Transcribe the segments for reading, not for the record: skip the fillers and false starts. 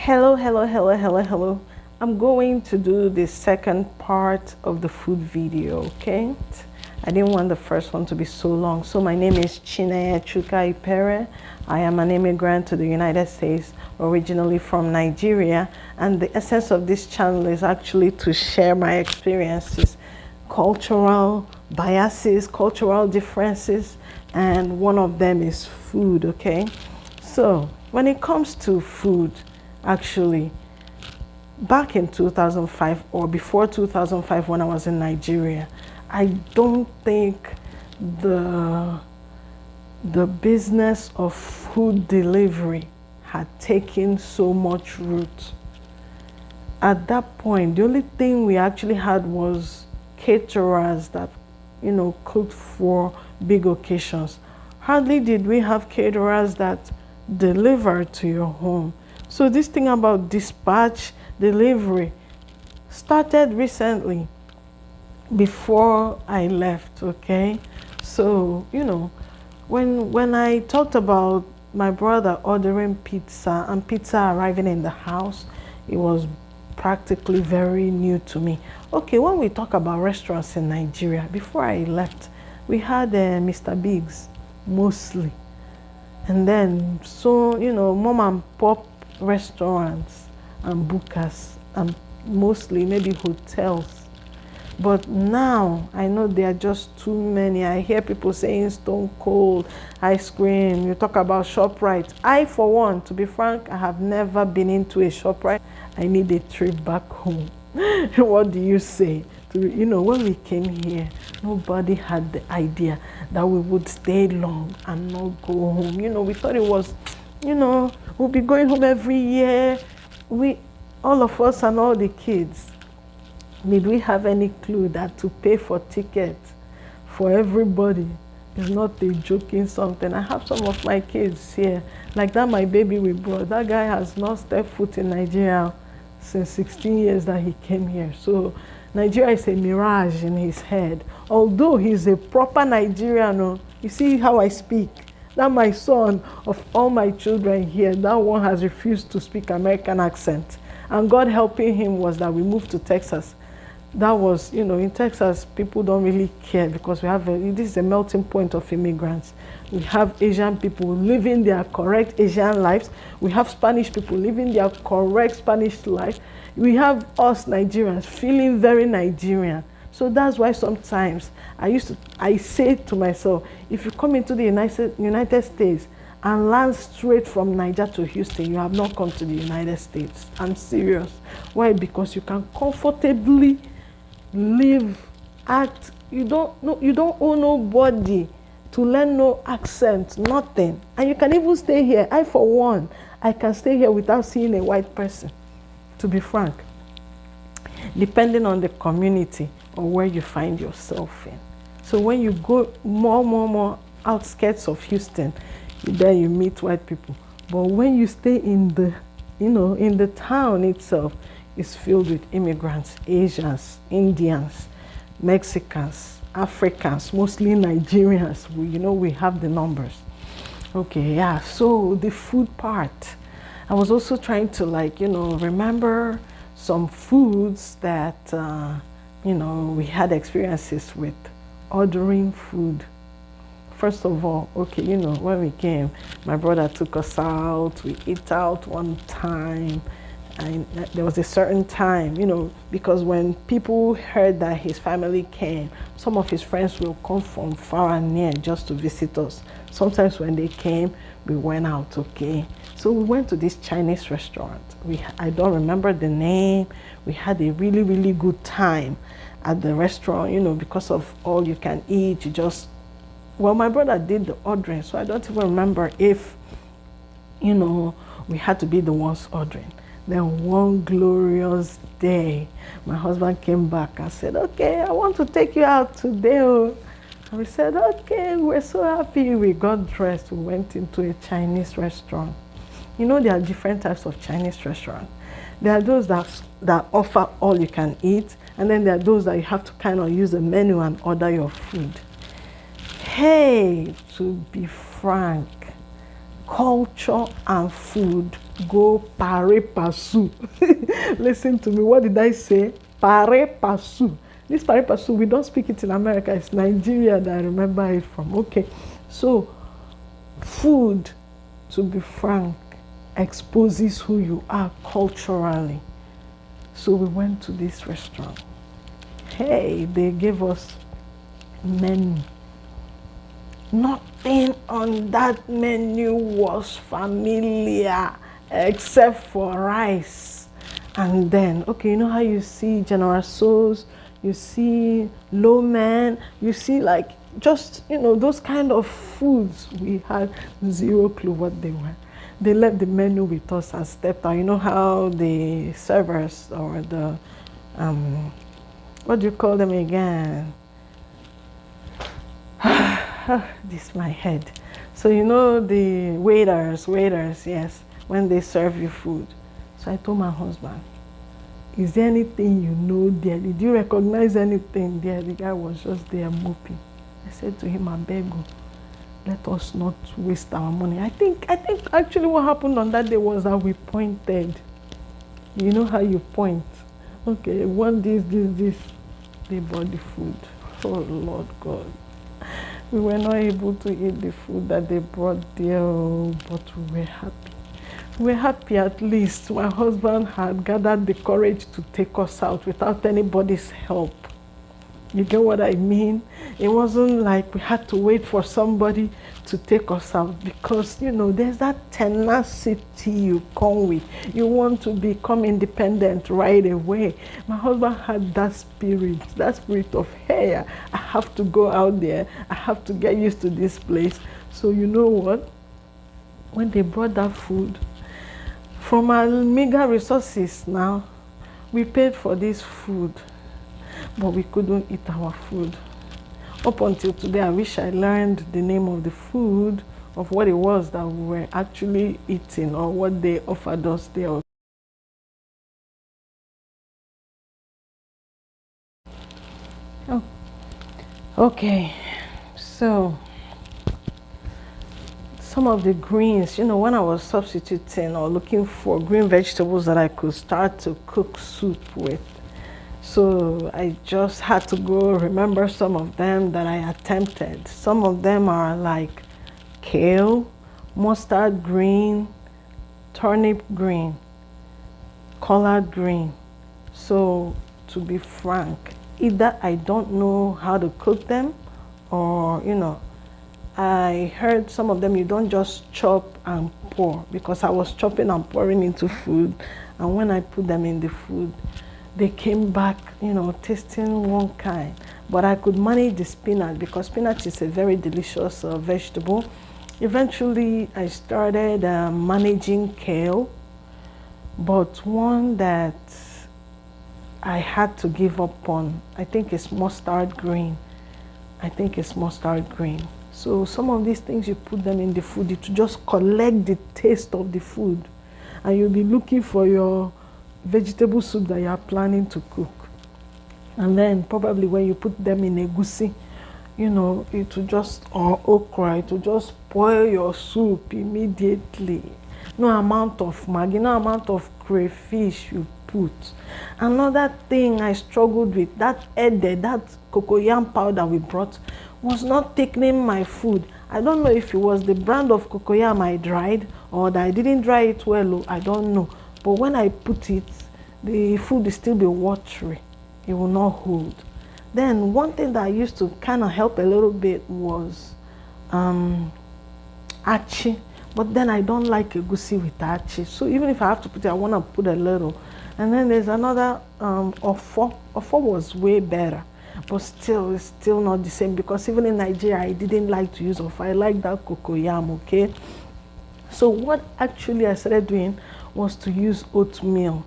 Hello. I'm going to do the second part of the food video, okay? I didn't want the first one to be so long. So my name is Chineye Chuka Ipere. I am an immigrant to the United States, originally from Nigeria. And the essence of this channel is actually to share my experiences, cultural biases, cultural differences, and one of them is food, okay? So when it comes to food, actually, back in 2005 or before 2005 when I was in Nigeria, I don't think the business of food delivery had taken so much root. At that point, the only thing we actually had was caterers that, cooked for big occasions. Hardly did we have caterers that delivered to your home. So this thing about dispatch delivery started recently before I left, okay? So, when I talked about my brother ordering pizza and pizza arriving in the house, it was practically very new to me. Okay, when we talk about restaurants in Nigeria, before I left, we had Mr. Biggs, mostly. And then, so, mom and pop restaurants and bukas and mostly maybe hotels. But now I know there are just too many. I hear people saying Stone Cold ice cream. You talk about ShopRite. I, for one, to be frank, I have never been into a ShopRite. I need a trip back home. What do you say? When we came here, nobody had the idea that we would stay long and not go home. We thought it was, we'll be going home every year. All of us and all the kids. Did we have any clue that to pay for tickets for everybody is not a joking something? I have some of my kids here, like that my baby we brought. That guy has not stepped foot in Nigeria since 16 years that he came here. So Nigeria is a mirage in his head. Although he's a proper Nigerian, you see how I speak. That my son, of all my children here, that one has refused to speak American accent. And God helping him was that we moved to Texas. That was, in Texas, people don't really care because this is a melting point of immigrants. We have Asian people living their correct Asian lives. We have Spanish people living their correct Spanish life. We have us Nigerians feeling very Nigerian. So that's why sometimes I say to myself, if you come into the United States and land straight from Niger to Houston, you have not come to the United States. I'm serious. Why? Because you can comfortably live, act. You don't owe nobody to learn no accent, nothing. And you can even stay here. I, for one, I can stay here without seeing a white person, to be frank, depending on the community or where you find yourself in. So when you go more outskirts of Houston, then you meet white people. But when you stay in the, in the town itself, it's filled with immigrants, Asians, Indians, Mexicans, Africans, mostly Nigerians. We have the numbers. Okay, yeah, so the food part. I was also trying to remember some foods that, we had experiences with ordering food. First of all, okay, when we came, my brother took us out. We ate out one time. And there was a certain time, because when people heard that his family came, some of his friends will come from far and near just to visit us. Sometimes when they came, we went out, okay? So we went to this Chinese restaurant. I don't remember the name. We had a really, really good time at the restaurant, because of all you can eat. Well, my brother did the ordering, so I don't even remember if, we had to be the ones ordering. Then one glorious day, my husband came back and said, okay, I want to take you out today. And we said, okay, we're so happy. We got dressed, we went into a Chinese restaurant. There are different types of Chinese restaurants. There are those that offer all you can eat, and then there are those that you have to kind of use the menu and order your food. Hey, to be frank, culture and food go pare passu. Listen to me, what did I say? Pare passu. This pare passu, we don't speak it in America, it's Nigeria that I remember it from. Okay, so food, to be frank, exposes who you are culturally. So we went to this restaurant. Hey, they gave us menu. Nothing on that menu was familiar except for rice. And then, okay, you know how you see General Tso's, you see lo mein, you see like just, you know, those kind of foods. We had zero clue what they were. They left the menu with us and stepped out. You know how the servers or the, what do you call them again? This is my head. So you know the waiters, yes, when they serve you food. So I told my husband, is there anything you know there? Did you recognize anything there? The guy was just there moping. I said to him, I beg you, let us not waste our money. I think actually what happened on that day was that we pointed. You know how you point? Okay, want this. They bought the food. Oh Lord God. We were not able to eat the food that they brought there, but we were happy. We were happy at least. My husband had gathered the courage to take us out without anybody's help. You get what I mean? It wasn't like we had to wait for somebody to take us out, because, you know, there's that tenacity you come with. You want to become independent right away. My husband had that spirit of, hey, I have to go out there. I have to get used to this place. So you know what? When they brought that food, from our meager resources now, we paid for this food, but we couldn't eat our food. Up until today, I wish I learned the name of the food, of what it was that we were actually eating, or what they offered us there. Oh. Okay, so some of the greens, you know, when I was substituting or looking for green vegetables that I could start to cook soup with, so I just had to go remember some of them that I attempted. Some of them are like kale, mustard green, turnip green, collard green. So to be frank, either I don't know how to cook them, or, you know, I heard some of them you don't just chop and pour, because I was chopping and pouring into food, and when I put them in the food, they came back, you know, tasting one kind. But I could manage the spinach, because spinach is a very delicious vegetable. Eventually, I started managing kale, but one that I had to give up on, I think it's mustard green. So some of these things, you put them in the food, it will just collect the taste of the food, and you'll be looking for your vegetable soup that you are planning to cook. And then probably when you put them in egusi, you know, it will just, or okra, it will just spoil your soup immediately. No amount of maggi, no amount of crayfish you put. Another thing I struggled with, that ede, that cocoyam powder we brought, was not thickening my food. I don't know if it was the brand of cocoyam I dried, or that I didn't dry it well, I don't know. But when I put it, the food will still be watery. It will not hold. Then one thing that I used to kind of help a little bit was achi. But then I don't like egusi with achi. So even if I have to put it, I want to put a little. And then there's another ofo. Ofo was way better. But still, it's still not the same, because even in Nigeria, I didn't like to use ofo. I like that cocoyam, okay? So what actually I started doing was to use oatmeal.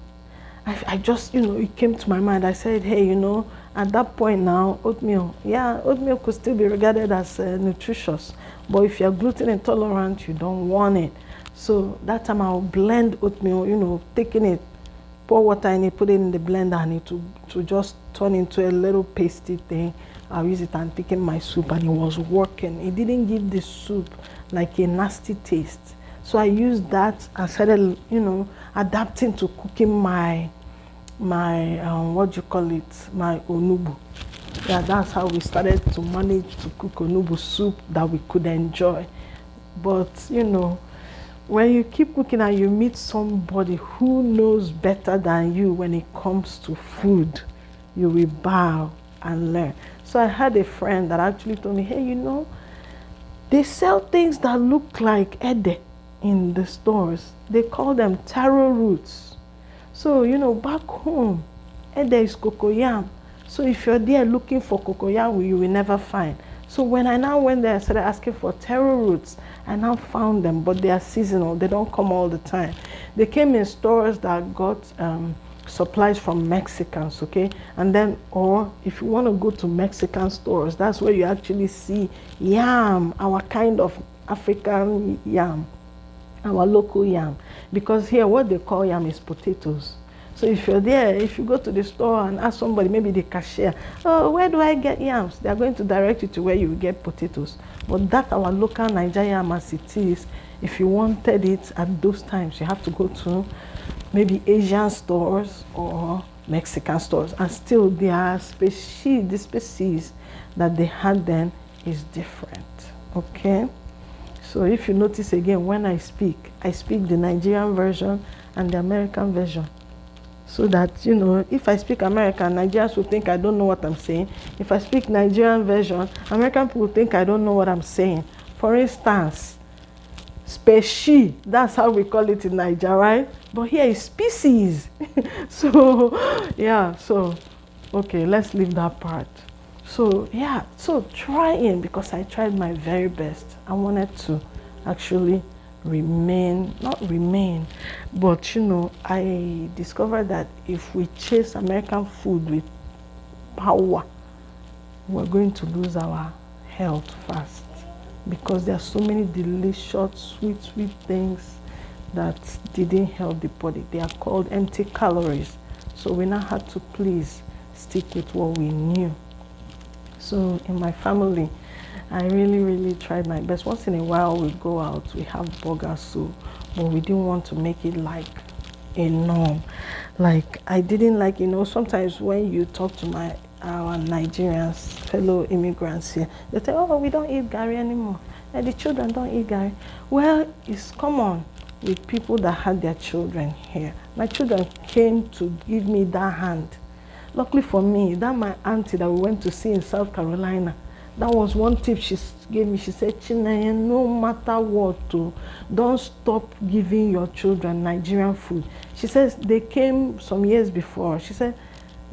I just, you know, it came to my mind. I said, hey, you know, at that point now, oatmeal could still be regarded as nutritious. But if you're gluten intolerant, you don't want it. So that time I'll blend oatmeal, you know, taking it, pour water in it, put it in the blender, and it to just turn into a little pasty thing. I'll use it and thicken my soup, and it was working. It didn't give the soup like a nasty taste. So I used that and started, adapting to cooking my what do you call it, my onugbu. Yeah, that's how we started to manage to cook onugbu soup that we could enjoy. But when you keep cooking and you meet somebody who knows better than you when it comes to food, you will bow and learn. So I had a friend that actually told me, hey, they sell things that look like ede in the stores. They call them taro roots. So, back home, ede is cocoyam. So if you're there looking for cocoyam, you will never find. So when I now went there and started asking for taro roots, I now found them, but they are seasonal. They don't come all the time. They came in stores that got supplies from Mexicans, okay? And then, or if you want to go to Mexican stores, that's where you actually see yam, our kind of African yam, our local yam. Because here, what they call yam is potatoes. So if you're there, if you go to the store and ask somebody, maybe the cashier, oh, where do I get yams? They're going to direct you to where you will get potatoes. But that our local Nigerian yam as it is, if you wanted it at those times, you have to go to maybe Asian stores or Mexican stores. And still their species, the species that they had then is different, okay? So if you notice again, when I speak the Nigerian version and the American version. So that, if I speak American, Nigerians will think I don't know what I'm saying. If I speak Nigerian version, American people will think I don't know what I'm saying. For instance, species, that's how we call it in Nigeria, right? But here is species. So, yeah, okay, let's leave that part. So, yeah, so trying, because I tried my very best. I wanted to actually not remain, but I discovered that if we chase American food with power, we're going to lose our health fast, because there are so many delicious sweet things that didn't help the body. They are called empty calories. So we now had to please stick with what we knew. So in my family, I really tried my best. Once in a while we go out, we have burger soup, but we didn't want to make it like a norm. Like I didn't like, sometimes when you talk to our Nigerians, fellow immigrants here, they say, oh, we don't eat gari anymore. And the children don't eat gari. Well, it's common with people that had their children here. My children came to give me that hand. Luckily for me, that my auntie that we went to see in South Carolina, that was one tip she gave me. She said, Chinenye, no matter what, don't stop giving your children Nigerian food. She says they came some years before. She said,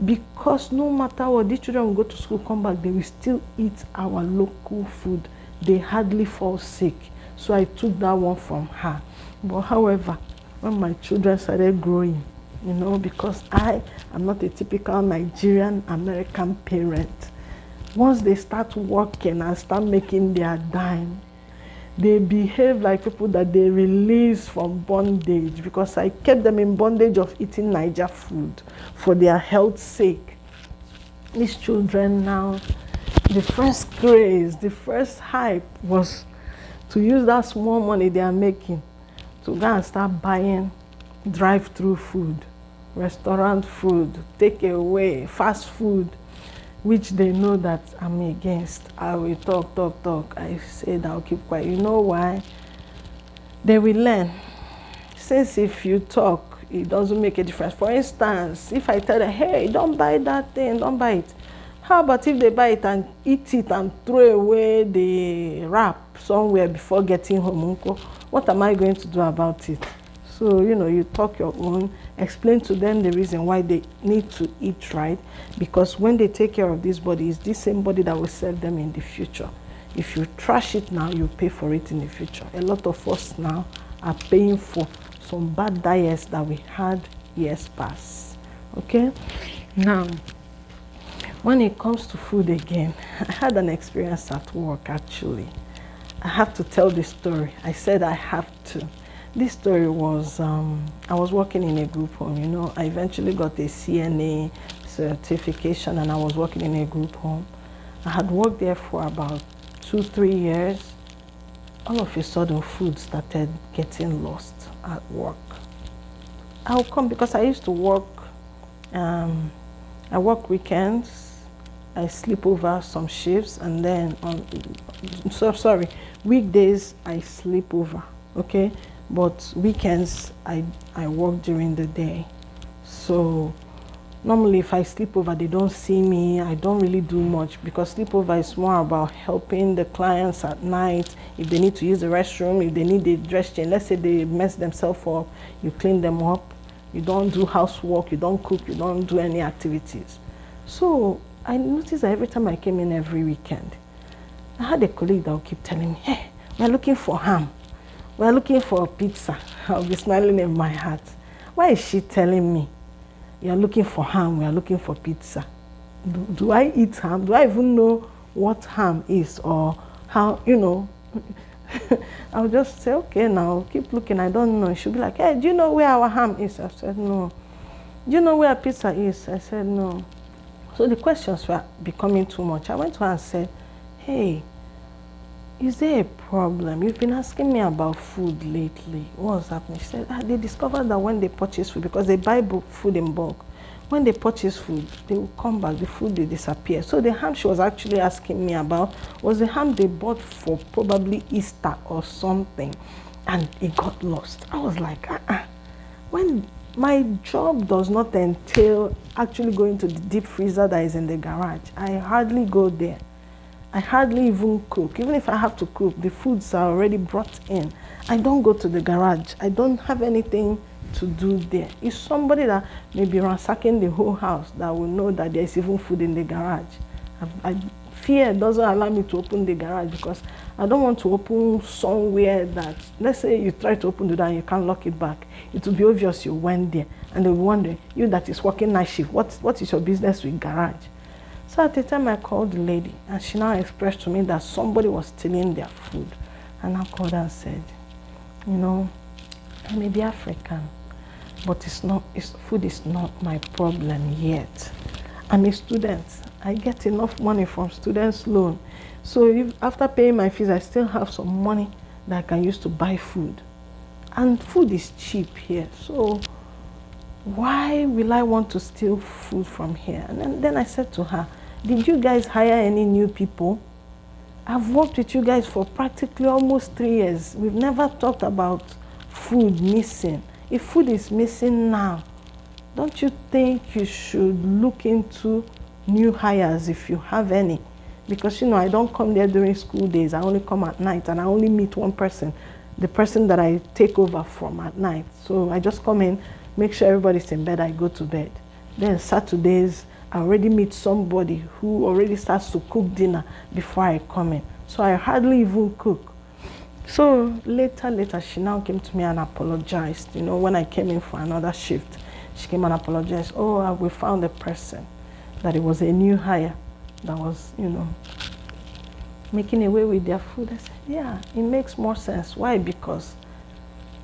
because no matter what, these children will go to school, come back, they will still eat our local food. They hardly fall sick. So I took that one from her. But however, when my children started growing, because I am not a typical Nigerian American parent, once they start working and start making their dime, they behave like people that they release from bondage, because I kept them in bondage of eating Niger food for their health's sake. These children now, the first craze, the first hype was to use that small money they are making to go and start buying drive-through food, restaurant food, takeaway, fast food, which they know that I'm against. I will talk. I said I'll keep quiet. You know why? They will learn. Since if you talk, it doesn't make a difference. For instance, if I tell them, hey, don't buy that thing, don't buy it. How about if they buy it and eat it and throw away the wrap somewhere before getting home? What am I going to do about it? So, you talk your own, explain to them the reason why they need to eat right, because when they take care of this body, it's this same body that will serve them in the future. If you trash it now, you pay for it in the future. A lot of us now are paying for some bad diets that we had years past. Okay? Now, when it comes to food again, I had an experience at work actually. I have to tell this story. I said I have to. This story was, I was working in a group home, I eventually got a CNA certification and I was working in a group home. I had worked there for about 2-3 years all of a sudden food started getting lost at work. I'll come because I used to work, I work weekends, I sleep over some shifts, and then weekdays I sleep over, okay? But weekends I work during the day. So normally if I sleep over, they don't see me. I don't really do much because sleepover is more about helping the clients at night. If they need to use the restroom, if they need the dress change, let's say they mess themselves up, you clean them up. You don't do housework, you don't cook, you don't do any activities. So I noticed that every time I came in every weekend, I had a colleague that would keep telling me, hey, we're looking for ham. We're looking for pizza. I'll be smiling in my heart. Why is she telling me? You're looking for ham, we're looking for pizza. Do I eat ham? Do I even know what ham is or how, you know? I'll just say, okay, now keep looking. I don't know. She'll be like, hey, do you know where our ham is? I said, no. Do you know where pizza is? I said, no. So the questions were becoming too much. I went to her and said, hey, is there a problem? You've been asking me about food lately. What's happening? She said, they discovered that when they purchase food, because they buy food in bulk, when they purchase food, they will come back, the food will disappear. So the ham she was actually asking me about was the ham they bought for probably Easter or something, and it got lost. I was like, when my job does not entail actually going to the deep freezer that is in the garage, I hardly go there. I hardly even cook. Even if I have to cook, the foods are already brought in. I don't go to the garage. I don't have anything to do there. It's somebody that may be ransacking the whole house that will know that there is even food in the garage. Fear doesn't allow me to open the garage because I don't want to open somewhere that, let's say you try to open the door and you can't lock it back. It will be obvious you went there and they'll be wondering, you that is working night shift, what is your business with garage? So at the time I called the lady and she now expressed to me that somebody was stealing their food. And I called her and said, you know, I may be African, but food is not my problem yet. I'm a student. I get enough money from students' loan. So if after paying my fees, I still have some money that I can use to buy food. And food is cheap here. So why will I want to steal food from here? And then I said to her, did you guys hire any new people? I've worked with you guys for practically almost 3 years. We've never talked about food missing. If food is missing now, don't you think you should look into new hires if you have any? Because, you know, I don't come there during school days. I only come at night and I only meet one person, the person that I take over from at night. So I just come in, make sure everybody's in bed, I go to bed. Then Saturdays, I already meet somebody who already starts to cook dinner before I come in. So I hardly even cook. So later, she now came to me and apologized. You know, when I came in for another shift, she came and apologized. Oh, we found a person, that it was a new hire that was, you know, making away with their food. I said, yeah, it makes more sense. Why? Because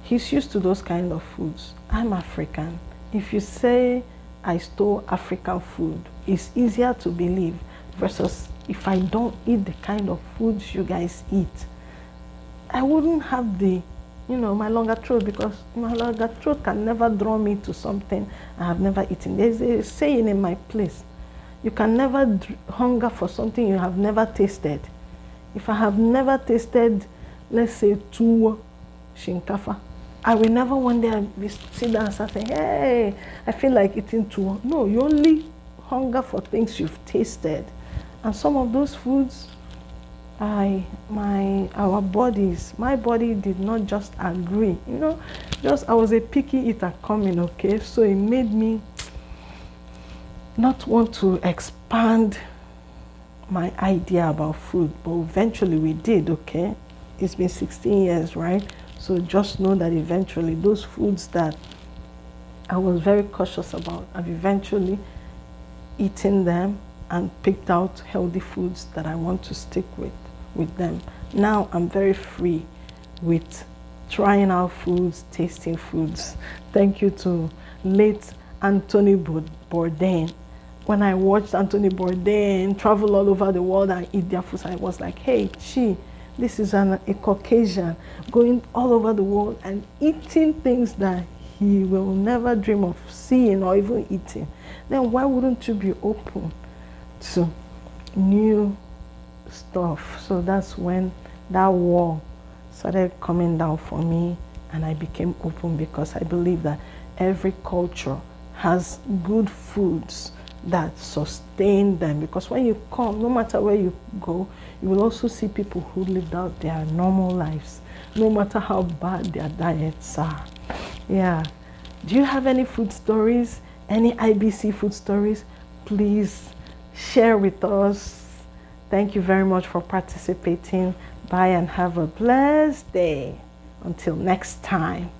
he's used to those kind of foods. I'm African. If you say I stole African food, it's easier to believe versus if I don't eat the kind of foods you guys eat. I wouldn't have the, you know, my longer throat, because my longer throat can never draw me to something I have never eaten. There's a saying in my place, you can never hunger for something you have never tasted. If I have never tasted, let's say, tuwo, shinkafa, I will never one day sit down and start saying, hey, I feel like eating tuwo. No, you only hunger for things you've tasted. And some of those foods, my body did not just agree. You know, I was a picky eater coming, okay? So it made me not want to expand my idea about food. But eventually we did, okay? It's been 16 years, right? So just know that eventually those foods that I was very cautious about, I've eventually eaten them and picked out healthy foods that I want to stick with them. Now I'm very free with trying out foods, tasting foods. Thank you to late Anthony Bourdain. When I watched Anthony Bourdain travel all over the world and eat their foods, I was like, hey, This is a Caucasian going all over the world and eating things that he will never dream of seeing or even eating. Then why wouldn't you be open to new stuff? So that's when that wall started coming down for me, and I became open, because I believe that every culture has good foods that sustain them. Because when you come, no matter where you go, you will also see people who lived out their normal lives, no matter how bad their diets are. Yeah. Do you have any food stories? Any IBC food stories? Please share with us. Thank you very much for participating. Bye and have a blessed day. Until next time.